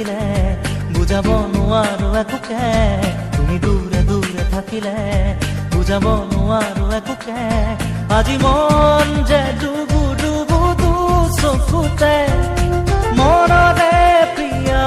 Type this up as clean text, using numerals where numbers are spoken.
দেখিলে বুজাব নোৱাৰো একোকে তুমি দূৰে দূৰে থাকিলে বুজাব নোৱাৰো একোকে আজি মন যে ডুবু ডুবু চকুতে মনতে প্ৰিয়া